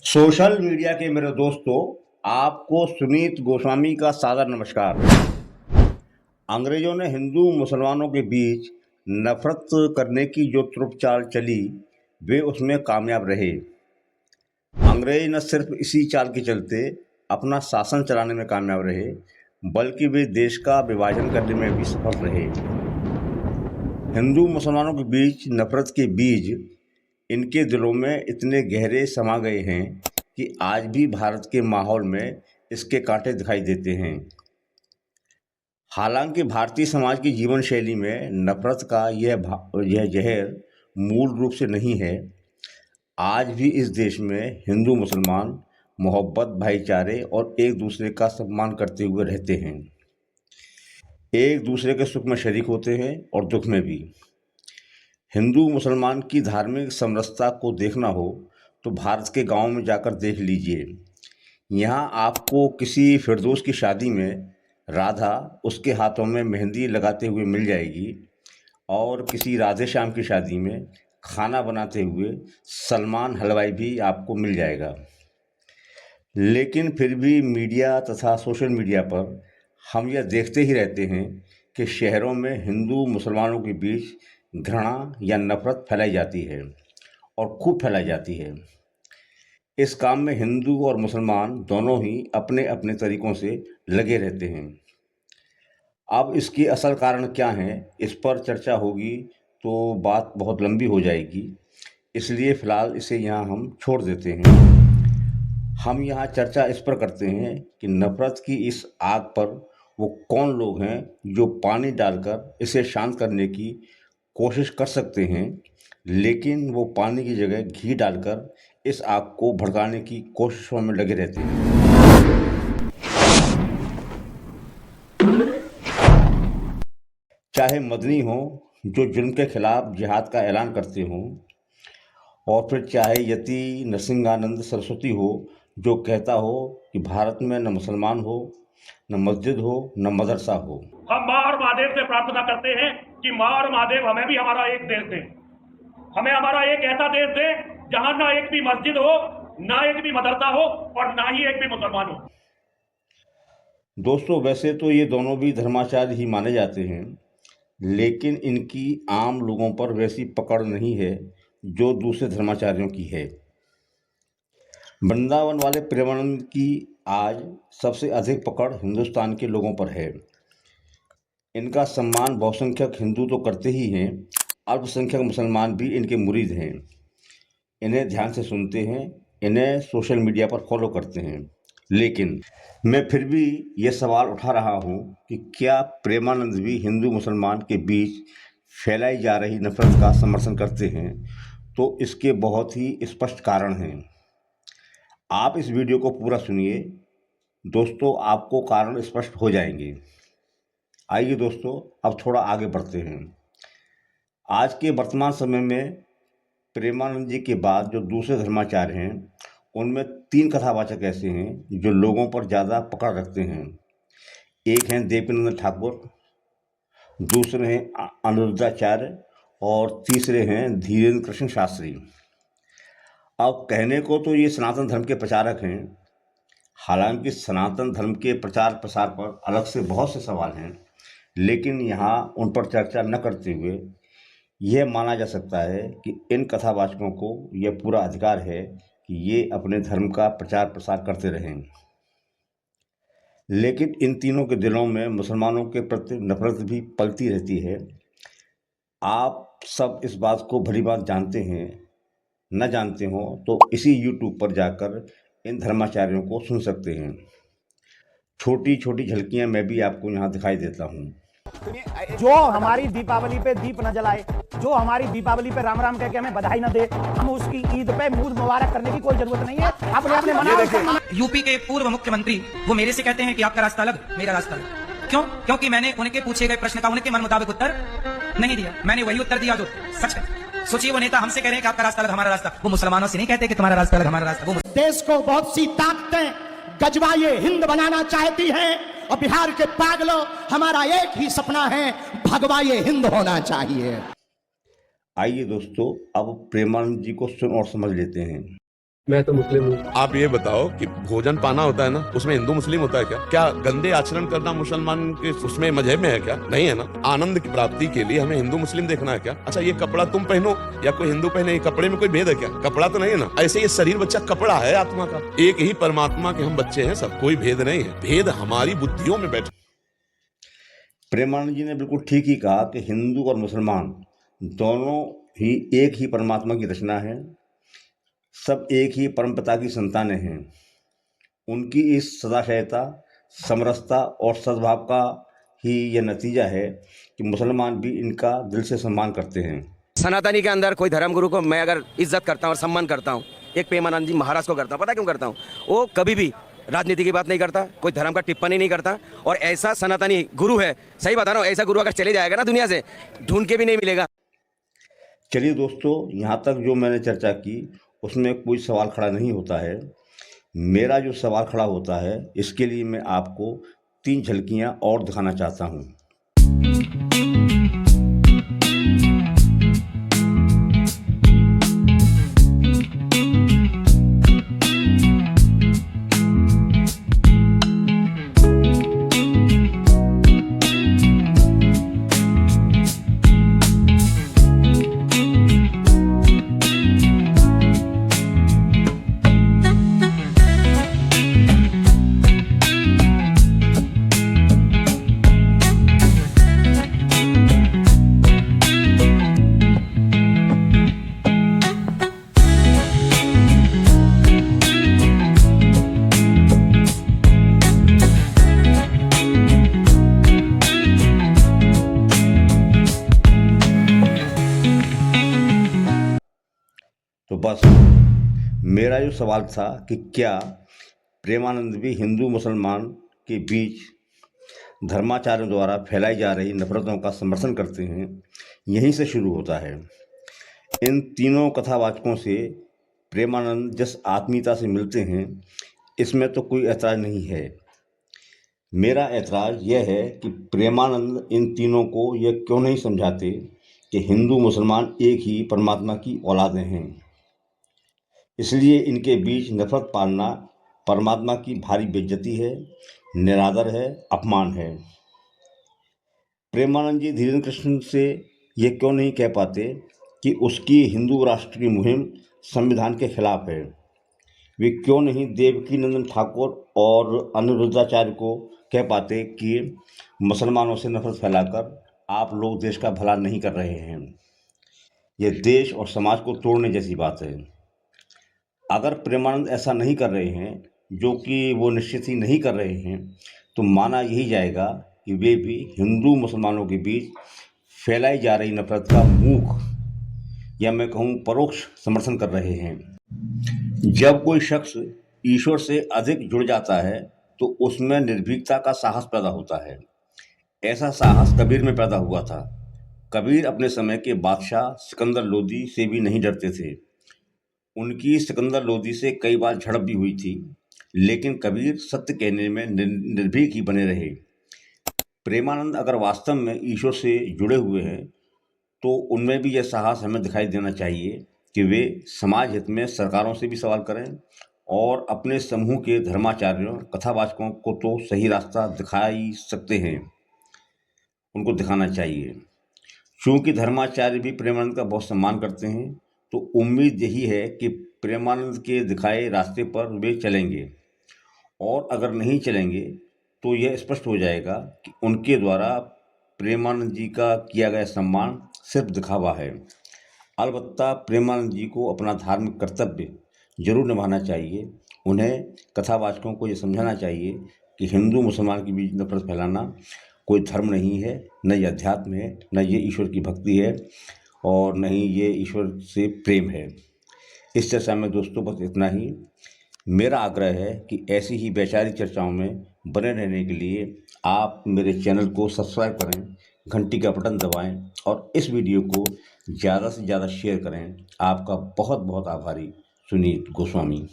Social media के मेरे दोस्तों, आपको सुनीत गोस्वामी का सादर नमस्कार। अंग्रेजों ने हिंदू मुसलमानों के बीच नफरत करने की जो तुरुप चाल चली, वे उसमें कामयाब रहे। अंग्रेज न सिर्फ इसी चाल के चलते अपना शासन चलाने में कामयाब रहे, बल्कि वे देश का विभाजन करने में भी सफल रहे। हिंदू मुसलमानों के बीच नफरत के बीज इनके दिलों में इतने गहरे समा गए हैं कि आज भी भारत के माहौल में इसके कांटे दिखाई देते हैं। हालांकि भारतीय समाज की जीवन शैली में नफरत का यह जहर मूल रूप से नहीं है। आज भी इस देश में हिंदू मुसलमान मोहब्बत, भाईचारे और एक दूसरे का सम्मान करते हुए रहते हैं। एक दूसरे के सुख में शरीक होते हैं और दुख में भी। हिंदू मुसलमान की धार्मिक समरसता को देखना हो तो भारत के गांव में जाकर देख लीजिए। यहाँ आपको किसी फिरदौस की शादी में राधा उसके हाथों में मेहंदी लगाते हुए मिल जाएगी, और किसी राधे श्याम की शादी में खाना बनाते हुए सलमान हलवाई भी आपको मिल जाएगा। लेकिन फिर भी मीडिया तथा सोशल मीडिया पर हम यह देखते ही रहते हैं कि शहरों में हिंदू मुसलमानों के बीच घृणा या नफरत फैलाई जाती है, और खूब फैलाई जाती है। इस काम में हिंदू और मुसलमान दोनों ही अपने अपने तरीक़ों से लगे रहते हैं। अब इसकी असल कारण क्या है, इस पर चर्चा होगी तो बात बहुत लंबी हो जाएगी, इसलिए फ़िलहाल इसे यहाँ हम छोड़ देते हैं। हम यहाँ चर्चा इस पर करते हैं कि नफ़रत की इस आग पर वो कौन लोग हैं जो पानी डालकर इसे शांत करने की कोशिश कर सकते हैं, लेकिन वो पानी की जगह घी डालकर इस आग को भड़काने की कोशिशों में लगे रहते हैं। चाहे मदनी हो जो जुल्म के खिलाफ जिहाद का ऐलान करते हों, और फिर चाहे यति नरसिंहानंद सरस्वती हो जो कहता हो कि भारत में न मुसलमान हो, न मस्जिद हो, न मदरसा हो। हम माँ और महादेव से प्रार्थना करते हैं कि माँ और महादेव हमें भी हमारा एक देश दें, हमें हमारा एक ऐसा देश दें जहां ना एक भी मस्जिद हो, ना एक भी मदरसा हो, और ना ही एक भी मुसलमान हो। दोस्तों, वैसे तो ये दोनों भी धर्माचार्य ही माने जाते हैं, लेकिन इनकी आम लोगों पर वैसी पकड़ नहीं है जो दूसरे धर्माचार्यों की है। वृंदावन वाले प्रेमानंद की आज सबसे अधिक पकड़ हिंदुस्तान के लोगों पर है। इनका सम्मान बहुसंख्यक हिंदू तो करते ही हैं, अल्पसंख्यक मुसलमान भी इनके मुरीद हैं। इन्हें ध्यान से सुनते हैं, इन्हें सोशल मीडिया पर फॉलो करते हैं। लेकिन मैं फिर भी ये सवाल उठा रहा हूँ कि क्या प्रेमानंद भी हिंदू मुसलमान के बीच फैलाई जा रही नफरत का समर्थन करते हैं? तो इसके बहुत ही स्पष्ट कारण हैं। आप इस वीडियो को पूरा सुनिए दोस्तों, आपको कारण स्पष्ट हो जाएंगे। आइए दोस्तों, अब थोड़ा आगे बढ़ते हैं। आज के वर्तमान समय में प्रेमानंद जी के बाद जो दूसरे धर्माचार्य हैं, उनमें 3 कथावाचक ऐसे हैं जो लोगों पर ज़्यादा पकड़ रखते हैं। एक हैं देवकीनंद ठाकुर, दूसरे हैं अनिरुद्धाचार्य, और तीसरे हैं धीरेन्द्र कृष्ण शास्त्री। अब कहने को तो ये सनातन धर्म के प्रचारक हैं, हालांकि सनातन धर्म के प्रचार प्रसार पर अलग से बहुत से सवाल हैं, लेकिन यहाँ उन पर चर्चा न करते हुए यह माना जा सकता है कि इन कथावाचकों को यह पूरा अधिकार है कि ये अपने धर्म का प्रचार प्रसार करते रहें। लेकिन इन तीनों के दिलों में मुसलमानों के प्रति नफरत भी पलती रहती है। आप सब इस बात को भली बात जानते हैं, न जानते हो तो इसी YouTube पर जाकर इन धर्माचार्यों को सुन सकते हैं। छोटी छोटी झलकियां मैं भी आपको यहाँ दिखाई देता हूँ। जो हमारी दीपावली पे दीप न जलाए, जो हमारी दीपावली पे राम राम कह के हमें बधाई न दे, हम उसकी ईद पे मुंह मुबारक करने की कोई जरूरत नहीं है। आपने मना। यूपी के पूर्व मुख्यमंत्री वो मेरे से कहते हैं कि आपका रास्ता अलग, मेरा रास्ता अलग। क्यों? क्योंकि मैंने उनके पूछे गए प्रश्न का उनके मन मुताबिक उत्तर नहीं दिया। मैंने वही उत्तर दिया जो सच है। सोचिए, वो नेता हमसे कह रहे हैं कि आपका रास्ता अलग, हमारा रास्ता। वो मुसलमानों से नहीं कहते कि तुम्हारा रास्ता अलग, हमारा रास्ता। वो देश को बहुत सी ताकतें गजवाए हिंद बनाना चाहती हैं, और बिहार के पागलों, हमारा एक ही सपना है, भगवाए हिंद होना चाहिए। आइए दोस्तों, अब प्रेमानंद जी को सुन और समझ लेते हैं। मैं तो मुस्लिम हूँ। आप ये बताओ कि भोजन पाना होता है ना, उसमें हिंदू मुस्लिम होता है क्या? क्या गंदे आचरण करना मुसलमान के उसमें मजहब में है क्या? नहीं है ना। आनंद की प्राप्ति के लिए हमें हिंदू मुस्लिम देखना है क्या? अच्छा, ये कपड़ा तुम पहनो या कोई हिंदू पहने, ये कपड़े में कोई भेद है क्या? कपड़ा तो नहीं है ना। ऐसे ये शरीर बच्चा कपड़ा है आत्मा का। एक ही परमात्मा के हम बच्चे हैं सब, कोई भेद नहीं है। भेद हमारी बुद्धियों में बैठे। प्रेमानंद जी ने बिल्कुल ठीक ही कहा कि हिंदू और मुसलमान दोनों ही एक ही परमात्मा की रचना है, सब एक ही परमपिता की संतानें हैं। उनकी इस सदाशयता, समरसता और सद्भाव का ही यह नतीजा है कि मुसलमान भी इनका दिल से सम्मान करते हैं। सनातनी के अंदर कोई धर्मगुरु को मैं अगर इज्जत करता हूँ और सम्मान करता हूँ, एक प्रेमानंद जी महाराज को करता हूँ। पता क्यों करता हूँ? वो कभी भी राजनीति की बात नहीं करता, कोई धर्म का टिप्पणी नहीं करता, और ऐसा सनातनी गुरु है, सही बता रहा हूँ, ऐसा गुरु अगर चले जाएगा ना दुनिया से, ढूंढ के भी नहीं मिलेगा। चलिए दोस्तों, यहाँ तक जो मैंने चर्चा की उसमें कोई सवाल खड़ा नहीं होता है। मेरा जो सवाल खड़ा होता है, इसके लिए मैं आपको 3 झलकियाँ और दिखाना चाहता हूँ। तो बस मेरा जो सवाल था कि क्या प्रेमानंद भी हिंदू मुसलमान के बीच धर्माचार्यों द्वारा फैलाई जा रही नफरतों का समर्थन करते हैं, यहीं से शुरू होता है। इन तीनों कथावाचकों से प्रेमानंद जिस आत्मीयता से मिलते हैं, इसमें तो कोई ऐतराज़ नहीं है। मेरा ऐतराज़ यह है कि प्रेमानंद इन तीनों को यह क्यों नहीं समझाते कि हिंदू मुसलमान एक ही परमात्मा की औलादें हैं। इसलिए इनके बीच नफरत पालना परमात्मा की भारी बेइज्जती है, निरादर है, अपमान है। प्रेमानंद जी धीरेन्द्र कृष्ण से ये क्यों नहीं कह पाते कि उसकी हिंदू राष्ट्र की मुहिम संविधान के खिलाफ है? वे क्यों नहीं देवकीनंदन ठाकुर और अनिरुद्धाचार्य को कह पाते कि मुसलमानों से नफरत फैलाकर आप लोग देश का भला नहीं कर रहे हैं, यह देश और समाज को तोड़ने जैसी बात है। अगर प्रेमानंद ऐसा नहीं कर रहे हैं, जो कि वो निश्चित ही नहीं कर रहे हैं, तो माना यही जाएगा कि वे भी हिंदू मुसलमानों के बीच फैलाई जा रही नफरत का मूक या मैं कहूँ परोक्ष समर्थन कर रहे हैं। जब कोई शख्स ईश्वर से अधिक जुड़ जाता है तो उसमें निर्भीकता का साहस पैदा होता है। ऐसा साहस कबीर में पैदा हुआ था। कबीर अपने समय के बादशाह सिकंदर लोदी से भी नहीं डरते थे। उनकी सिकंदर लोदी से कई बार झड़प भी हुई थी, लेकिन कबीर सत्य कहने में निर्भीक ही बने रहे। प्रेमानंद अगर वास्तव में ईश्वर से जुड़े हुए हैं, तो उनमें भी यह साहस हमें दिखाई देना चाहिए कि वे समाज हित में सरकारों से भी सवाल करें और अपने समूह के धर्माचार्यों, कथावाचकों को तो सही रास्ता दिखाई सकते हैं, उनको दिखाना चाहिए। चूँकि धर्माचार्य भी प्रेमानंद का बहुत सम्मान करते हैं, तो उम्मीद यही है कि प्रेमानंद के दिखाए रास्ते पर वे चलेंगे, और अगर नहीं चलेंगे तो यह स्पष्ट हो जाएगा कि उनके द्वारा प्रेमानंद जी का किया गया सम्मान सिर्फ दिखावा है। अलबत्ता प्रेमानंद जी को अपना धार्मिक कर्तव्य जरूर निभाना चाहिए। उन्हें कथावाचकों को ये समझाना चाहिए कि हिंदू मुसलमान के बीच नफरत फैलाना कोई धर्म नहीं है, न ये अध्यात्म है, न ये ईश्वर की भक्ति है, और न ही ये ईश्वर से प्रेम है। इस चर्चा में दोस्तों बस इतना ही। मेरा आग्रह है कि ऐसी ही वैचारिक चर्चाओं में बने रहने के लिए आप मेरे चैनल को सब्सक्राइब करें, घंटी का बटन दबाएं और इस वीडियो को ज़्यादा से ज़्यादा शेयर करें। आपका बहुत बहुत आभारी, सुनीत गोस्वामी।